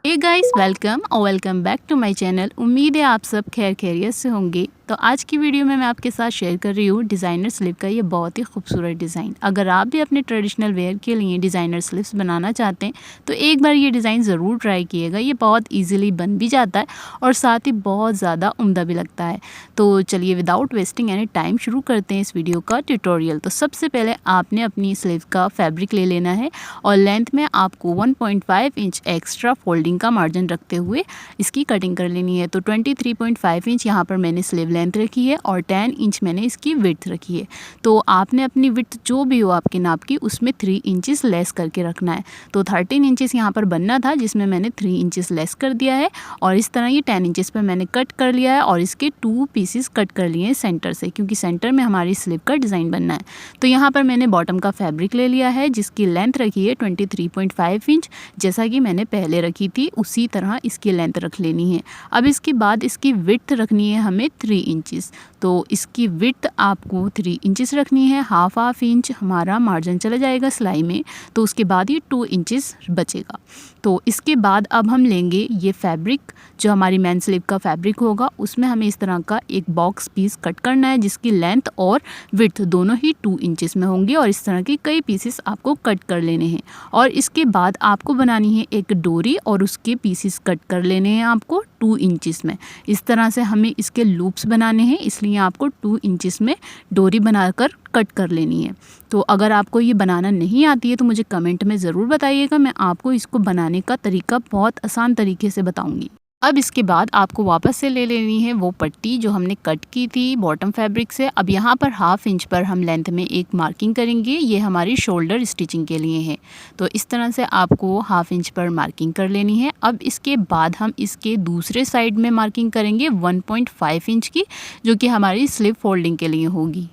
Hey guys, welcome back to my channel. उम्मीद है आप सब खैरियत से होंगे। तो आज की वीडियो में मैं आपके साथ शेयर कर रही हूँ डिज़ाइनर स्लीव का ये बहुत ही खूबसूरत डिज़ाइन। अगर आप भी अपने ट्रेडिशनल वेयर के लिए डिज़ाइनर स्लीव्स बनाना चाहते हैं तो एक बार ये डिज़ाइन ज़रूर ट्राई कीजिएगा। ये बहुत ईजिली बन भी जाता है और साथ ही बहुत ज़्यादा उम्दा भी लगता है। तो चलिए विदाउट वेस्टिंग एनी टाइम शुरू करते हैं इस वीडियो का ट्यूटोरियल। तो सबसे पहले आपने अपनी स्लीव का फैब्रिक ले लेना है और लेंथ में आपको 1.5 इंच एक्स्ट्रा फोल्डिंग का मार्जिन रखते हुए इसकी कटिंग कर लेनी है। तो 23.5 इंच यहाँ पर मैंने स्लीव लेंथ रखी है और 10 इंच मैंने इसकी विड्थ रखी है। तो आपने अपनी विड्थ जो भी हो आपके नाप की उसमें 3 इंचेस लेस करके रखना है। तो 13 इंचेस यहाँ पर बनना था जिसमें मैंने 3 इंचेस लेस कर दिया है और इस तरह ये 10 इंचेस पर मैंने कट कर लिया है और इसके 2 पीसेस कट कर लिए हैं सेंटर से, क्योंकि सेंटर में हमारी स्लीव का डिज़ाइन बनना है। तो यहाँ पर मैंने बॉटम का फैब्रिक ले लिया है जिसकी लेंथ रखी है 23.5 इंच, जैसा कि मैंने पहले रखी थी उसी तरह इसकी लेंथ रख लेनी है। अब इसके बाद इसकी विड्थ रखनी है हमें 3 इंचेस। तो इसकी विड्थ आपको 3 इंचेस रखनी है। हाफ इंच हमारा मार्जिन चला जाएगा सिलाई में, तो उसके बाद ये 2 इंचेस बचेगा। तो इसके बाद अब हम लेंगे ये फैब्रिक, जो हमारी मेन स्लीव का फैब्रिक होगा उसमें हमें इस तरह का एक बॉक्स पीस कट करना है जिसकी लेंथ और विड्थ दोनों ही 2 इंचेस में होंगी और इस तरह के कई पीसेस आपको कट कर लेने हैं। और इसके बाद आपको बनानी है एक डोरी और उसके पीसेस कट कर लेने हैं आपको 2 इंचेस में। इस तरह से हमें इसके लूप्स बनाने हैं, इसलिए आपको 2 इंचेस में डोरी बनाकर कट कर लेनी है। तो अगर आपको ये बनाना नहीं आती है तो मुझे कमेंट में ज़रूर बताइएगा, मैं आपको इसको बनाने का तरीका बहुत आसान तरीके से बताऊंगी। अब इसके बाद आपको वापस से ले लेनी है वो पट्टी जो हमने कट की थी बॉटम फैब्रिक से। अब यहाँ पर हाफ इंच पर हम लेंथ में एक मार्किंग करेंगे, ये हमारी शोल्डर स्टिचिंग के लिए है। तो इस तरह से आपको हाफ इंच पर मार्किंग कर लेनी है। अब इसके बाद हम इसके दूसरे साइड में मार्किंग करेंगे 1.5 इंच की, जो कि हमारी स्लीव फोल्डिंग के लिए होगी।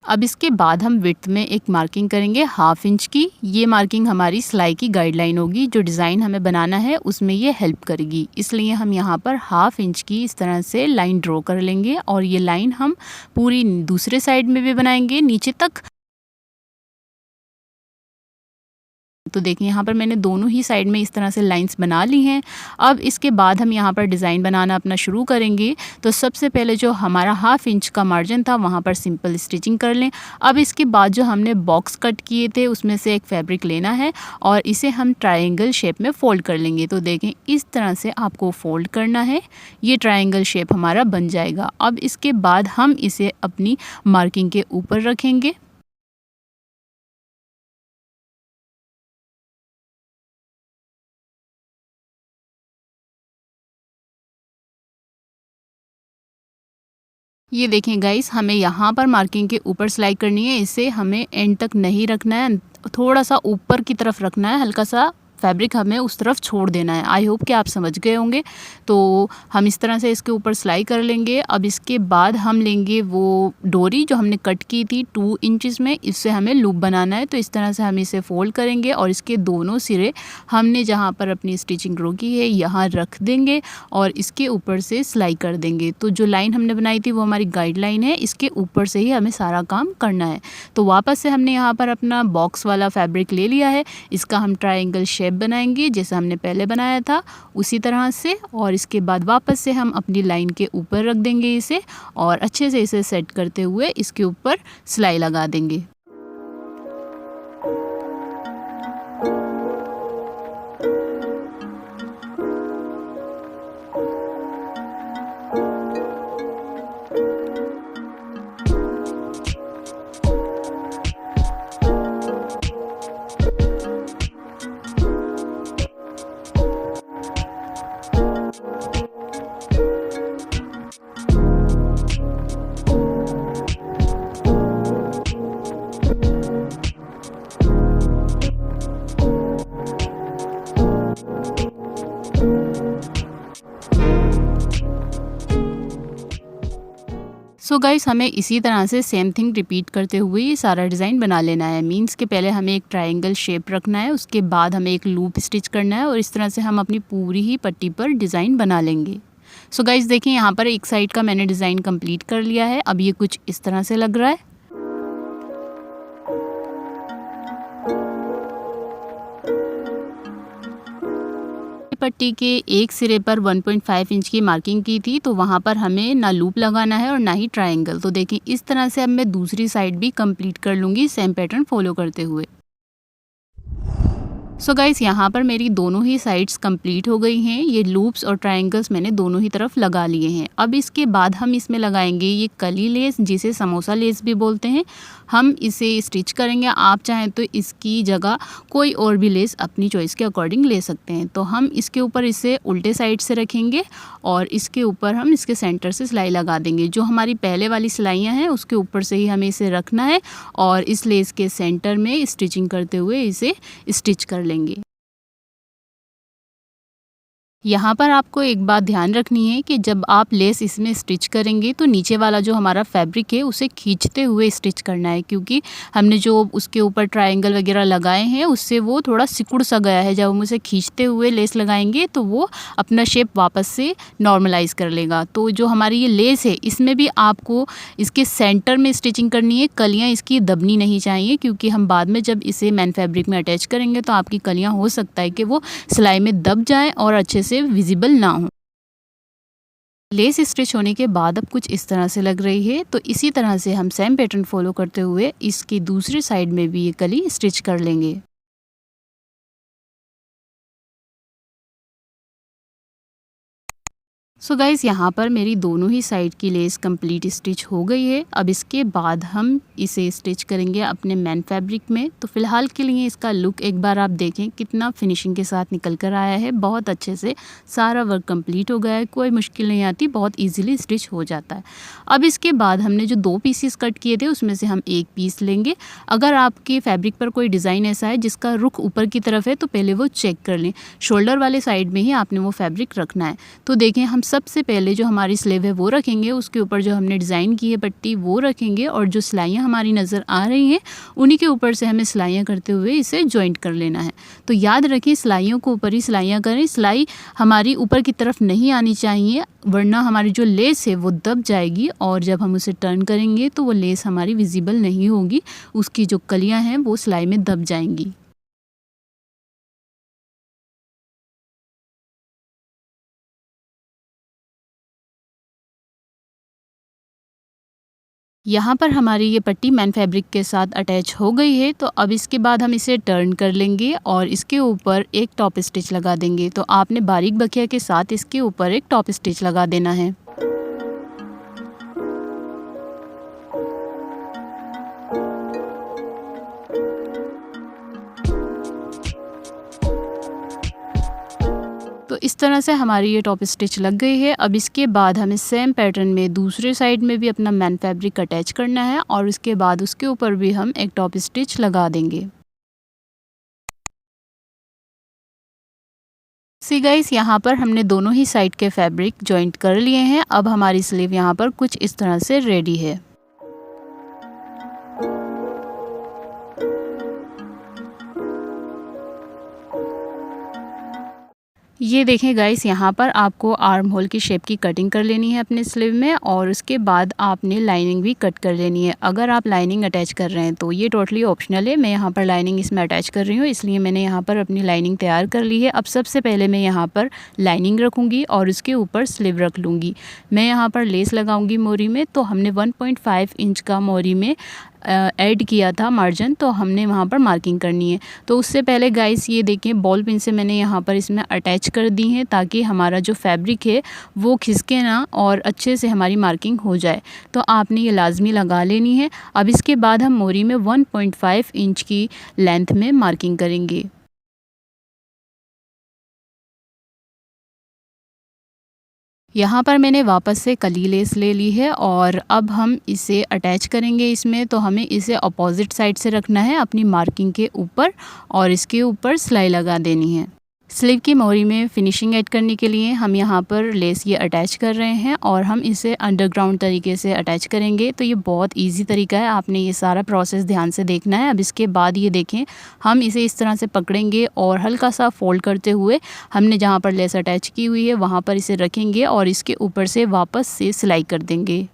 अब इसके बाद हम विड्थ में एक मार्किंग करेंगे हाफ इंच की। ये मार्किंग हमारी सिलाई की गाइडलाइन होगी, जो डिज़ाइन हमें बनाना है उसमें ये हेल्प करेगी। इसलिए हम यहाँ पर हाफ इंच की इस तरह से लाइन ड्रॉ कर लेंगे और ये लाइन हम पूरी दूसरे साइड में भी बनाएंगे नीचे तक। तो देखिए यहाँ पर मैंने दोनों ही साइड में इस तरह से लाइंस बना ली हैं। अब इसके बाद हम यहाँ पर डिज़ाइन बनाना अपना शुरू करेंगे। तो सबसे पहले जो हमारा हाफ इंच का मार्जिन था वहाँ पर सिंपल स्टिचिंग कर लें। अब इसके बाद जो हमने बॉक्स कट किए थे उसमें से एक फैब्रिक लेना है और इसे हम ट्रायंगल शेप में फ़ोल्ड कर लेंगे। तो देखें इस तरह से आपको फ़ोल्ड करना है, ये ट्रायंगल शेप हमारा बन जाएगा। अब इसके बाद हम इसे अपनी मार्किंग के ऊपर रखेंगे। ये देखें गाइस, हमें यहाँ पर मार्किंग के ऊपर सिलाई करनी है, इसे हमें एंड तक नहीं रखना है, थोड़ा सा ऊपर की तरफ रखना है, हल्का सा फैब्रिक हमें उस तरफ छोड़ देना है। आई होप कि आप समझ गए होंगे। तो हम इस तरह से इसके ऊपर सिलाई कर लेंगे। अब इसके बाद हम लेंगे वो डोरी जो हमने कट की थी 2 इंचेस में, इससे हमें लूप बनाना है। तो इस तरह से हम इसे फोल्ड करेंगे और इसके दोनों सिरे हमने जहाँ पर अपनी स्टिचिंग रोकी है यहाँ रख देंगे और इसके ऊपर से सिलाई कर देंगे। तो जो लाइन हमने बनाई थी वो हमारी गाइडलाइन है, इसके ऊपर से ही हमें सारा काम करना है। तो वापस से हमने यहाँ पर अपना बॉक्स वाला फैब्रिक ले लिया है, इसका हम ट्रायंगल शेप बनाएंगे जैसा हमने पहले बनाया था उसी तरह से। और इसके बाद वापस से हम अपनी लाइन के ऊपर रख देंगे इसे और अच्छे से इसे सेट करते हुए इसके ऊपर सिलाई लगा देंगे। सो गाइस, हमें इसी तरह से सेम थिंग रिपीट करते हुए ये सारा डिज़ाइन बना लेना है। मीन्स के पहले हमें एक ट्रायंगल शेप रखना है, उसके बाद हमें एक लूप स्टिच करना है और इस तरह से हम अपनी पूरी ही पट्टी पर डिज़ाइन बना लेंगे। सो गाइस देखिए यहाँ पर एक साइड का मैंने डिज़ाइन कंप्लीट कर लिया है। अब ये कुछ इस तरह से लग रहा है। पट्टी के एक सिरे पर 1.5 इंच की मार्किंग की थी, तो वहाँ पर हमें ना लूप लगाना है और ना ही ट्रायंगल। तो देखिए इस तरह से अब मैं दूसरी साइड भी कंप्लीट कर लूँगी सेम पैटर्न फॉलो करते हुए। सो गाइस यहाँ पर मेरी दोनों ही साइड्स कंप्लीट हो गई हैं। ये लूप्स और ट्रायंगल्स मैंने दोनों ही तरफ लगा लिए हैं। अब इसके बाद हम इसमें लगाएंगे ये कली लेस, जिसे समोसा लेस भी बोलते हैं। हम इसे स्टिच करेंगे। आप चाहें तो इसकी जगह कोई और भी लेस अपनी चॉइस के अकॉर्डिंग ले सकते हैं। तो हम इसके ऊपर इसे उल्टे साइड से रखेंगे और इसके ऊपर हम इसके सेंटर से सिलाई लगा देंगे। जो हमारी पहले वाली सिलाइयाँ हैं उसके ऊपर से ही हमें इसे रखना है और इस लेस के सेंटर में स्टिचिंग करते हुए इसे स्टिच कर लेंगे। यहाँ पर आपको एक बात ध्यान रखनी है कि जब आप लेस इसमें स्टिच करेंगे तो नीचे वाला जो हमारा फैब्रिक है उसे खींचते हुए स्टिच करना है, क्योंकि हमने जो उसके ऊपर ट्रायंगल वगैरह लगाए हैं उससे वो थोड़ा सिकुड़ सा गया है। जब हम उसे खींचते हुए लेस लगाएंगे तो वो अपना शेप वापस से नॉर्मलाइज कर लेगा। तो जो हमारी ये लेस है इसमें भी आपको इसके सेंटर में स्टिचिंग करनी है। कलियाँ इसकी दबनी नहीं चाहिए, क्योंकि हम बाद में जब इसे मैन फैब्रिक में अटैच करेंगे तो आपकी कलियाँ हो सकता है कि वो सिलाई में दब जाएँ और अच्छे से विजिबल ना हो। लेस स्टिच होने के बाद अब कुछ इस तरह से लग रही है। तो इसी तरह से हम सेम पैटर्न फॉलो करते हुए इसकी दूसरी साइड में भी ये कली स्टिच कर लेंगे। सो गाइज़ यहाँ पर मेरी दोनों ही साइड की लेस कंप्लीट स्टिच हो गई है। अब इसके बाद हम इसे स्टिच करेंगे अपने मैन फैब्रिक में। तो फ़िलहाल के लिए इसका लुक एक बार आप देखें कितना फिनिशिंग के साथ निकल कर आया है। बहुत अच्छे से सारा वर्क कंप्लीट हो गया है, कोई मुश्किल नहीं आती, बहुत ईजिली स्टिच हो जाता है। अब इसके बाद हमने जो 2 पीसेस कट किए थे उसमें से हम एक पीस लेंगे। अगर आपके फैब्रिक पर कोई डिज़ाइन ऐसा है जिसका रुख ऊपर की तरफ है तो पहले वो चेक कर लें। शोल्डर वाले साइड में ही आपने वो फैब्रिक रखना है। तो देखें हम सबसे पहले जो हमारी स्लीव है वो रखेंगे, उसके ऊपर जो हमने डिज़ाइन की है पट्टी वो रखेंगे और जो सिलाइयाँ हमारी नज़र आ रही हैं उन्हीं के ऊपर से हमें सिलाइयाँ करते हुए इसे जॉइंट कर लेना है। तो याद रखें सिलाइयों को ऊपर ही सिलाइयाँ करें। सिलाई हमारी ऊपर की तरफ नहीं आनी चाहिए, वरना हमारी जो लेस है वो दब जाएगी और जब हम उसे टर्न करेंगे तो वो लेस हमारी विजिबल नहीं होगी, उसकी जो कलियाँ हैं वो सिलाई में दब जाएंगी। यहाँ पर हमारी ये पट्टी मैन फैब्रिक के साथ अटैच हो गई है। तो अब इसके बाद हम इसे टर्न कर लेंगे और इसके ऊपर एक टॉप स्टिच लगा देंगे। तो आपने बारीक बखिया के साथ इसके ऊपर एक टॉप स्टिच लगा देना है। तो इस तरह से हमारी ये टॉप स्टिच लग गई है। अब इसके बाद हमें सेम पैटर्न में दूसरे साइड में भी अपना मैन फैब्रिक अटैच करना है और उसके बाद उसके ऊपर भी हम एक टॉप स्टिच लगा देंगे। सी गाइस यहाँ पर हमने दोनों ही साइड के फैब्रिक जॉइंट कर लिए हैं। अब हमारी स्लीव यहाँ पर कुछ इस तरह से रेडी है। ये देखें गाइस, यहाँ पर आपको आर्म होल की शेप की कटिंग कर लेनी है अपने स्लीव में और उसके बाद आपने लाइनिंग भी कट कर लेनी है। अगर आप लाइनिंग अटैच कर रहे हैं तो ये टोटली ऑप्शनल है। मैं यहाँ पर लाइनिंग इसमें अटैच कर रही हूँ, इसलिए मैंने यहाँ पर अपनी लाइनिंग तैयार कर ली है। अब सबसे पहले मैं यहाँ पर लाइनिंग रखूँगी और उसके ऊपर स्लीव रख लूँगी। मैं यहाँ पर लेस लगाऊँगी मोरी में। तो हमने 1.5 इंच का मोरी में ऐड किया था मार्जिन, तो हमने वहाँ पर मार्किंग करनी है। तो उससे पहले गाइस ये देखें बॉल पिन से मैंने यहाँ पर इसमें अटैच कर दी है ताकि हमारा जो फैब्रिक है वो खिसके ना और अच्छे से हमारी मार्किंग हो जाए। तो आपने ये लाजमी लगा लेनी है। अब इसके बाद हम मोरी में 1.5 इंच की लेंथ में मार्किंग करेंगे। यहाँ पर मैंने वापस से कली लेस ले ली है और अब हम इसे अटैच करेंगे इसमें। तो हमें इसे अपोजिट साइड से रखना है अपनी मार्किंग के ऊपर और इसके ऊपर सिलाई लगा देनी है। स्लीव की मोहरी में फिनिशिंग ऐड करने के लिए हम यहाँ पर लेस ये अटैच कर रहे हैं और हम इसे अंडरग्राउंड तरीके से अटैच करेंगे। तो ये बहुत इजी तरीका है, आपने ये सारा प्रोसेस ध्यान से देखना है। अब इसके बाद ये देखें, हम इसे इस तरह से पकड़ेंगे और हल्का सा फोल्ड करते हुए हमने जहाँ पर लेस अटैच की हुई है वहाँ पर इसे रखेंगे और इसके ऊपर से वापस से सिलाई कर देंगे।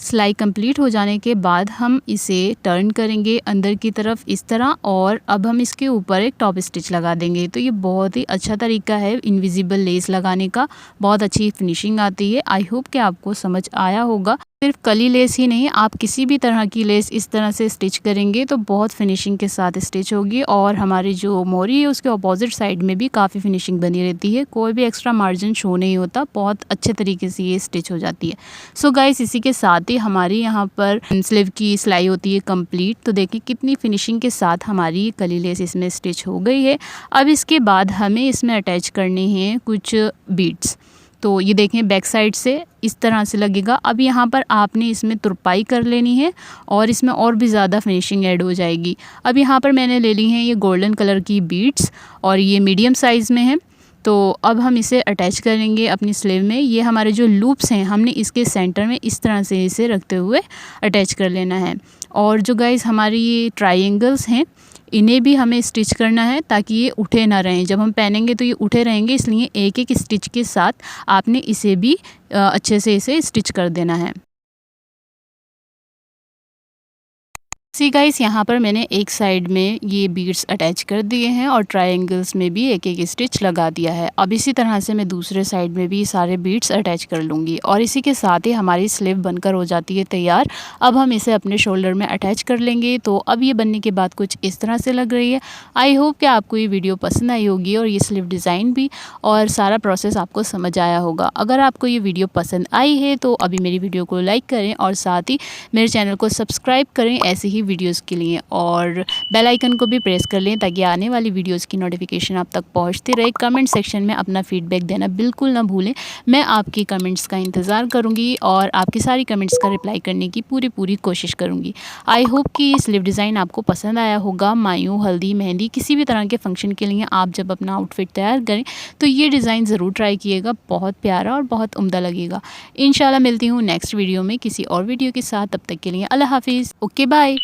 सिलाई कंप्लीट हो जाने के बाद हम इसे टर्न करेंगे अंदर की तरफ इस तरह, और अब हम इसके ऊपर एक टॉप स्टिच लगा देंगे। तो ये बहुत ही अच्छा तरीका है इनविजिबल लेस लगाने का, बहुत अच्छी फिनिशिंग आती है। आई होप कि आपको समझ आया होगा। सिर्फ कली लेस ही नहीं, आप किसी भी तरह की लेस इस तरह से स्टिच करेंगे तो बहुत फिनिशिंग के साथ स्टिच होगी, और हमारी जो मोरी है उसके अपोजिट साइड में भी काफ़ी फिनिशिंग बनी रहती है, कोई भी एक्स्ट्रा मार्जिन शो नहीं होता, बहुत अच्छे तरीके से ये स्टिच हो जाती है। सो गाइस, इसी के साथ ही हमारी यहाँ पर स्लीव की सिलाई होती है कंप्लीट। तो देखिए कितनी फिनिशिंग के साथ हमारी कली लेस इसमें स्टिच हो गई है। अब इसके बाद हमें इसमें अटैच करने हैं कुछ बीड्स। तो ये देखें बैक साइड से इस तरह से लगेगा। अब यहाँ पर आपने इसमें तुरपाई कर लेनी है और इसमें और भी ज़्यादा फिनिशिंग ऐड हो जाएगी। अब यहाँ पर मैंने ले ली हैं ये गोल्डन कलर की बीड्स और ये मीडियम साइज़ में है। तो अब हम इसे अटैच करेंगे अपनी स्लीव में। ये हमारे जो लूप्स हैं हमने इसके सेंटर में इस तरह से इसे रखते हुए अटैच कर लेना है। और जो गाइस हमारी ये ट्रायंगल्स हैं इन्हें भी हमें स्टिच करना है ताकि ये उठे ना रहें। जब हम पहनेंगे तो ये उठे रहेंगे, इसलिए एक एक स्टिच के साथ आपने इसे भी अच्छे से इसे स्टिच कर देना है। सी गाइस, यहाँ पर मैंने एक साइड में ये बीड्स अटैच कर दिए हैं और ट्रायंगल्स में भी एक एक स्टिच लगा दिया है। अब इसी तरह से मैं दूसरे साइड में भी सारे बीड्स अटैच कर लूँगी और इसी के साथ ही हमारी स्लीव बनकर हो जाती है तैयार। अब हम इसे अपने शोल्डर में अटैच कर लेंगे। तो अब ये बनने के बाद कुछ इस तरह से लग रही है। आई होप कि आपको ये वीडियो पसंद आई होगी और ये स्लीव डिज़ाइन भी और सारा प्रोसेस आपको समझ आया होगा। अगर आपको ये वीडियो पसंद आई है तो अभी मेरी वीडियो को लाइक करें और साथ ही मेरे चैनल को सब्सक्राइब करें ऐसे ही वीडियोस के लिए, और बेल आइकन को भी प्रेस कर लें ताकि आने वाली वीडियोस की नोटिफिकेशन आप तक पहुंचती रहे। कमेंट सेक्शन में अपना फीडबैक देना बिल्कुल ना भूलें, मैं आपकी कमेंट्स का इंतज़ार करूंगी और आपकी सारी कमेंट्स का रिप्लाई करने की पूरी कोशिश करूंगी। आई होप कि स्लीव डिज़ाइन आपको पसंद आया होगा। मायूं, हल्दी, मेहंदी, किसी भी तरह के फंक्शन के लिए आप जब अपना आउटफिट तैयार करें तो ये डिज़ाइन ज़रूर ट्राई कीजिएगा, बहुत प्यारा और बहुत उम्दा लगेगा। इंशाल्लाह मिलती हूँ नेक्स्ट वीडियो में किसी और वीडियो के साथ। तब तक के लिए अल्लाह हाफिज़, ओके बाय।